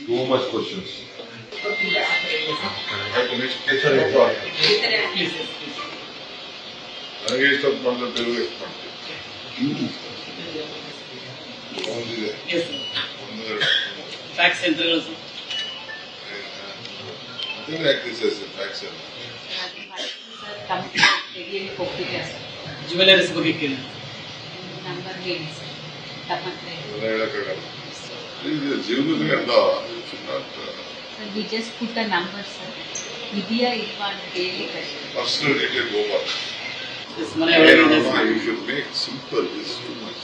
Too much questions. Next question ನನಗೆ ಇಷ್ಟೊತ್ತು ಮಾಡಿದ್ರೆ ತೆಲುಗು ಎಷ್ಟು ಮಾಡ್ತೀವಿ ಒಂದಿದೆ ಫ್ಯಾಕ್ಸ್ ಸೆಂಟರ್ಗಳು ಫ್ಯಾಕ್ಸ್ ಜ್ಯುವೆಲರೀಸ್ ಬಗ್ಗೆ ಕೇಳಿ ಹೇಳಕ್ಕಾಗಲ್ಲ ಜೀವನದಲ್ಲಿ ಎಲ್ಲ We just put a number, sir. Vidya Ilvan daily question. Personal detail over. You should make simple. It's too much.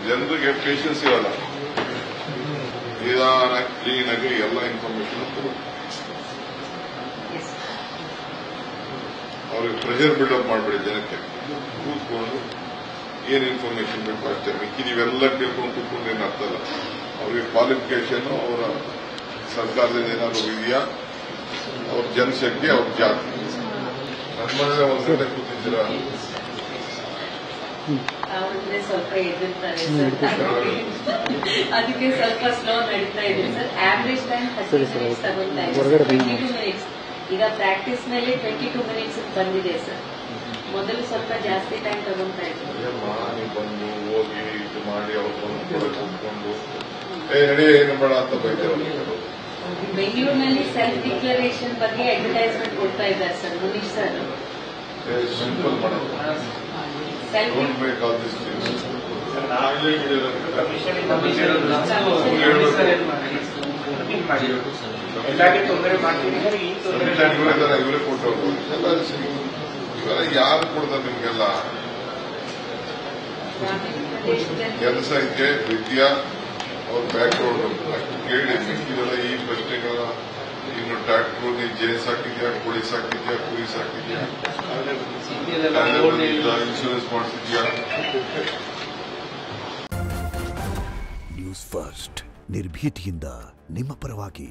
ಜನರಿಗೆ ಪೇಷನ್ಸ್ ಇರಲ್ಲ ನಿಧಾನಾಗಿ ಕ್ಲೀನಾಗಿ ಎಲ್ಲ ಇನ್ಫಾರ್ಮೇಶನ್ ಅವ್ರಿಗೆ ಪ್ರೆಷರ್ ಬಿಲ್ಡಪ್ ಮಾಡಬೇಡಿ ಜನಕ್ಕೆ ಕೂತ್ಕೊಂಡು ಏನ್ ಇನ್ಫಾರ್ಮೇಶನ್ ಬೇಕು ಅಷ್ಟೇ ಮಿಕ್ಕಿ ನೀವೆಲ್ಲ ತಿಳ್ಕೊಂಡು ಕೂತ್ಕೊಂಡು ಏನು ಅರ್ಥಲ್ಲ ಅವ್ರಿಗೆ ಕ್ವಾಲಿಫಿಕೇಶನ್ ಅವರ ಸರ್ಕಾರದಿಂದ ಏನಾದ್ರು ಇದೆಯಾ ಅವ್ರ ಜನಸಂಖ್ಯೆ ಅವ್ರ ಜಾತಿ ನನ್ನ ಮನೇಲೆ ಒಂದ್ ಗಂಟೆ ಕೂತಿದ್ದೀರಾ ಅವ್ರಿಗೆ ಸ್ವಲ್ಪ ಎದುರ್ತಾರೆ ಅದಕ್ಕೆ ಸ್ವಲ್ಪ ಸ್ಲೋ ನಡೀತಾ ಇದೆ ಸರ್ ಆವರೇಜ್ ಟೈಮ್ 30 ಮಿನಿಟ್ಸ್ ತಗೊಳ್ತಾ ಇದೆ 22 ಮಿನಿಟ್ಸ್ ಈಗ ಪ್ರಾಕ್ಟೀಸ್ ಮೇಲೆ 22 ಮಿನಿಟ್ಸ್ ಬಂದಿದೆ ಸರ್ ಮೊದಲು ಸ್ವಲ್ಪ ಜಾಸ್ತಿ ಟೈಮ್ ತಗೊಳ್ತಾ ಇದ್ರು ನೀವು ಬಂದು ಹೋಗಿ ಇದು ಮಾಡಿ ಅವ್ರು ಬಂದು ಕೂತ್ಕೊಂಡು ನಡಿ ಏನು ಬೇಡ ಅಂತ ಬೈತೇವೆ ಬೆಂಗಳೂರಿನಲ್ಲಿ ಸೆಲ್ಫ್ ಡಿಕ್ಲರೇಷನ್ ಬಗ್ಗೆ ಅಡ್ವರ್ಟೈಸ್ಮೆಂಟ್ ಕೊಡ್ತಾ ಇದ್ದಾರೆ ಸರ್ ಮುನೀಶ್ ಸರ್ ಸಿಂಪಲ್ ಮಾಡೋದು don't make all this things ಇವರೇ ಕೊಟ್ಟು ಇವೆಲ್ಲ ಯಾರು ಕೊಡ್ತಾರೆ ನಿಮ್ಗೆಲ್ಲ ಜನಸಂಖ್ಯೆ ವಿದ್ಯಾ ಅವ್ರ ಬ್ಯಾಕ್ಗ್ರೌಂಡ್ ಕೇಳಿ ಇದೆಲ್ಲ ಈ ಪ್ರಶ್ನೆಗಳ ಇನ್ನು ಟ್ರ್ಯಾಕ್ಟರ್ ನೀ ಜೇನ್ಸ್ ಹಾಕಿದ್ಯಾ ಕೋಳಿ ಸಾಕಿದ್ಯಾ ಕುರಿ ಸಾಕಿದ್ಯಾ ಇನ್ಶೂರೆನ್ಸ್ ಮಾಡಿಸಿದ್ಯಾ ನ್ಯೂಸ್ ಫಸ್ಟ್ ನಿರ್ಭೀತಿಯಿಂದ ನಿಮ್ಮ ಪರವಾಗಿ.